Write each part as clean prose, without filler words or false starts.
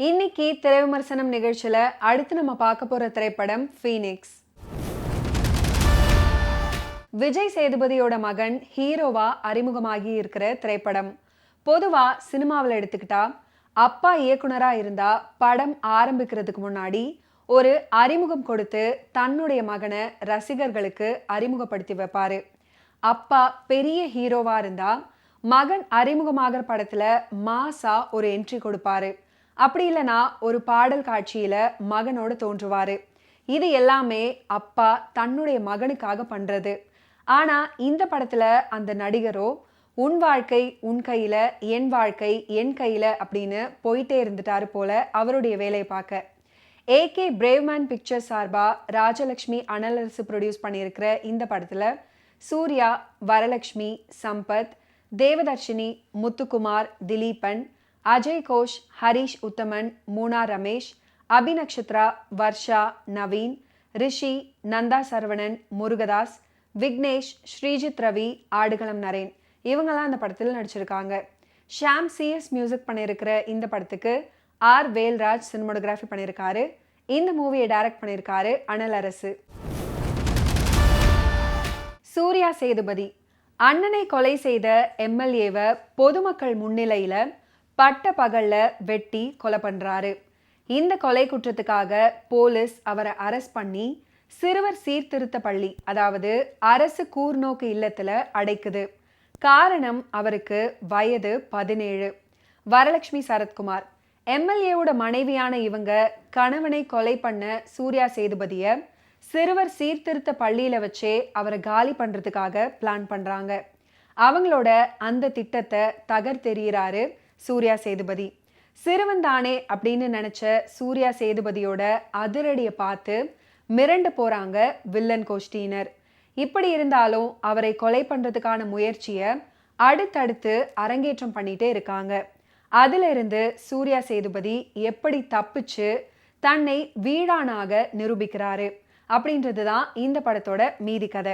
இன்னைக்கு திரை விமர்சனம் நிகழ்ச்சியில அடுத்து நம்ம பார்க்க போற திரைப்படம் ஃபீனிக்ஸ். விஜய் சேதுபதியோட மகன் ஹீரோவா அறிமுகமாகி இருக்கிற திரைப்படம். பொதுவா சினிமாவில் எடுத்துக்கிட்டா அப்பா இயக்குனரா இருந்தா படம் ஆரம்பிக்கிறதுக்கு முன்னாடி ஒரு அறிமுகம் கொடுத்து தன்னுடைய மகனை ரசிகர்களுக்கு அறிமுகப்படுத்தி வைப்பாரு. அப்பா பெரிய ஹீரோவா இருந்தா மகன் அறிமுகமாகிற படத்துல மாசா ஒரு என்ட்ரி கொடுப்பாரு. அப்படி இல்லைனா ஒரு பாடல் காட்சியில மகனோட தோன்றுவாரு. இது எல்லாமே அப்பா தன்னுடைய மகனுக்காக பண்றது. ஆனா இந்த படத்துல அந்த நடிகரோ உன் வாழ்க்கை உன் கையில, என் வாழ்க்கை என் கையில அப்படின்னு போயிட்டே இருந்துட்டாரு போல அவருடைய வேலையை பார்க்க. ஏகே பிரேவ்மேன் பிக்சர்ஸ் சார்பா ராஜலக்ஷ்மி அனலரசு ப்ரொடியூஸ் பண்ணியிருக்கிற இந்த படத்துல சூர்யா, வரலட்சுமி, சம்பத், தேவதர்ஷினி, முத்துக்குமார், திலீபன், அஜய் கோஷ், ஹரிஷ் உத்தமன், மூனா ரமேஷ், அபிநக்ஷத்ரா, வர்ஷா, நவீன், ரிஷி, நந்தா சரவணன், முருகதாஸ், விக்னேஷ், ஸ்ரீஜித் ரவி, ஆடுகளம் நரேன் இவங்கெல்லாம் இந்த படத்தில் நடிச்சிருக்காங்க. ஷாம் சிஎஸ் மியூசிக் பண்ணியிருக்கிற இந்த படத்துக்கு ஆர் வேல்ராஜ் சினிமோட்டோகிராஃபி பண்ணியிருக்காரு. இந்த மூவியை டைரக்ட் பண்ணியிருக்காரு அனலரசு. சூர்யா சேதுபதி அண்ணனை கொலை செய்த எம்எல்ஏவை பொதுமக்கள் முன்னிலையில பட்ட பகல்ல வெட்டி கொலை பண்றாரு. இந்த கொலை குற்றத்துக்காக போலீஸ் அவரை அரெஸ்ட் பண்ணி சிறுவர் சீர்திருத்த பள்ளி, அதாவது அரசு கூர்நோக்கு இல்லத்துல அடைக்குது. காரணம் அவருக்கு வயது 17. வரலட்சுமி சரத்குமார் எம்எல்ஏவோட மனைவியான இவங்க கணவனை கொலை பண்ண சூர்யா சேதுபதிய சிறுவர் சீர்திருத்த பள்ளியில வச்சே அவரை காலி பண்றதுக்காக பிளான் பண்றாங்க. அவங்களோட அந்த திட்டத்தை தகர்த்தெறிகிறாரு சூர்யா சேதுபதி. சிறுவன் தானே அப்படின்னு நினைச்ச சூர்யா சேதுபதியோட அதிரடியை பார்த்து மிரண்டு போறாங்க வில்லன் கோஷ்டியினர். இப்படி இருந்தாலும் அவரை கொலை பண்றதுக்கான முயற்சியை அடுத்தடுத்து அரங்கேற்றம் பண்ணிட்டே இருக்காங்க. அதுல இருந்து சூர்யா சேதுபதி எப்படி தப்பிச்சு தன்னை வீடானாக நிரூபிக்கிறாரு அப்படின்றது தான் இந்த படத்தோட மீதி கதை.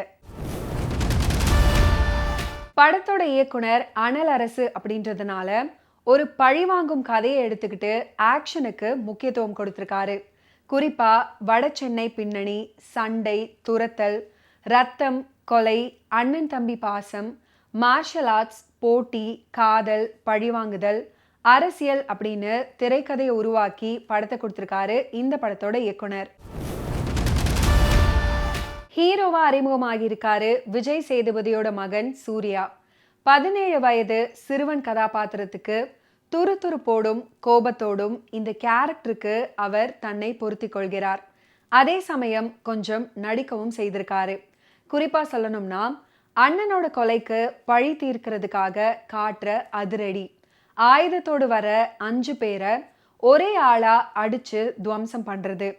படத்தோட இயக்குனர் அனலரசு அப்படின்றதுனால ஒரு பழிவாங்கும் கதையை எடுத்துக்கிட்டு ஆக்ஷனுக்கு முக்கியத்துவம் கொடுத்திருக்காரு. குறிப்பா வட சென்னை பின்னணி, சண்டை, துரத்தல், ரத்தம், கொலை, அண்ணன் தம்பி பாசம், மார்ஷல் ஆர்ட்ஸ், போட்டி, காதல், பழிவாங்குதல், அரசியல் அப்படின்னு திரைக்கதையை உருவாக்கி படத்தை கொடுத்திருக்காரு இந்த படத்தோட இயக்குனர். ஹீரோவா அறிமுகமாகி இருக்காரு விஜய் சேதுபதியோட மகன் சூர்யா. 17 வயது சிறுவன் கதாபாத்திரத்துக்கு துருதுருப்போடும் கோபத்தோடும் இந்த கேரக்டருக்கு அவர் தன்னை பொருத்தி கொள்கிறார். அதே சமயம் கொஞ்சம் நடிக்கவும் செய்திருக்காரு. குறிப்பா சொல்லணும்னா அண்ணனோட கொலைக்கு பழி தீர்க்கிறதுக்காக காட்டுற அதிரடி, ஆயுதத்தோடு வர 5 பேரை ஒரே ஆளா அடிச்சு துவம்சம் பண்றது,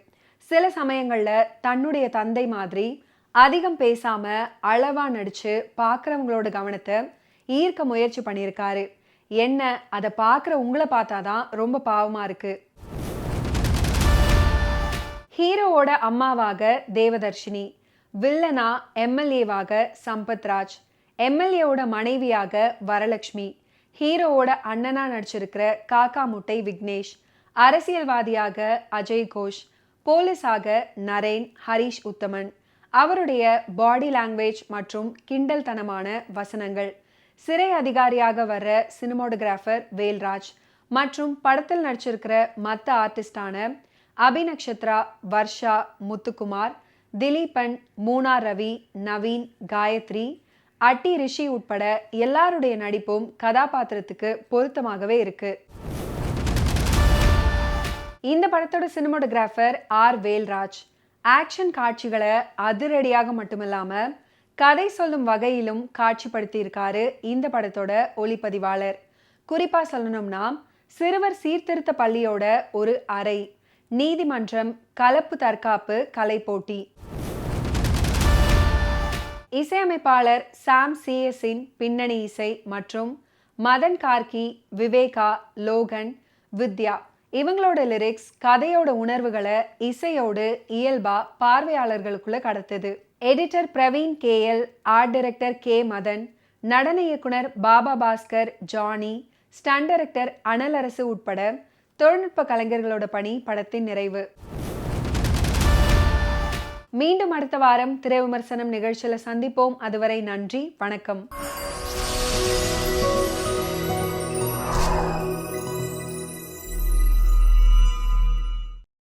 சில சமயங்கள்ல தன்னுடைய தந்தை மாதிரி அதிகம் பேசாம அளவா நடிச்சு பார்க்குறவங்களோட கவனத்தை ஈர்க்க முயற்சி பண்ணியிருக்காரு. என்ன அதை பார்க்குற உங்களை பார்த்தாதான் ரொம்ப பாவமா இருக்கு. ஹீரோவோட அம்மாவாக தேவதர்ஷினி, வில்லனா எம்எல்ஏவாக சம்பத்ராஜ், எம்எல்ஏவோட மனைவியாக வரலட்சுமி, ஹீரோவோட அண்ணனா நடிச்சிருக்கிற காக்கா முட்டை விக்னேஷ், அரசியல்வாதியாக அஜய் கோஷ், போலீஸாக நரேன், ஹரிஷ் உத்தமன், அவருடைய பாடி லாங்குவேஜ் மற்றும் கிண்டல் தனமான வசனங்கள், சிறை அதிகாரியாக வர்ற சினிமோட்டோகிராஃபர் வேல்ராஜ் மற்றும் படத்தில் நடிச்சிருக்கிற மற்ற ஆர்டிஸ்டான அபிநக்ஷத்ரா, வர்ஷா, முத்துக்குமார், திலீபன், மூனா ரவி, நவீன், காயத்ரி, அட்டி, ரிஷி உட்பட எல்லாருடைய நடிப்பும் கதாபாத்திரத்துக்கு பொருத்தமாகவே இருக்கு. இந்த படத்தோட சினிமோட்டோகிராஃபர் ஆர் வேல்ராஜ் ஆக்ஷன் காட்சிகளை அதிரடியாக மட்டுமில்லாம கதை சொல்லும் வகையிலும் காட்சிப்படுத்தி இருக்காரு இந்த படத்தோட ஒளிப்பதிவாளர். குறிப்பா சொல்லணும்னா சிறுவர் சீர்திருத்த பள்ளியோட ஒரு அறை, நீதிமன்றம், கலப்பு தற்காப்பு கலை போட்டி. இசையமைப்பாளர் சாம் சிஎஸின் பின்னணி இசை மற்றும் மதன் கார்கி, விவேகா, லோகன், வித்யா இவங்களோட லிரிக்ஸ் கதையோட உணர்வுகளை இசையோடு இயல்பா பார்வையாளர்களுக்குள்ள கடத்துது. Editor Praveen KL, art director K Madhan, நடன இயக்குனர் பாபா பாஸ்கர், ஜானி, ஸ்டண்ட் டைரக்டர் அனலரசு உட்பட தொழில்நுட்ப கலைஞர்களோட பணி படத்தின் நிறைவு. மீண்டும் அடுத்த வாரம் திரை விமர்சனம் நிகழ்ச்சியில சந்திப்போம். அதுவரை நன்றி, வணக்கம்.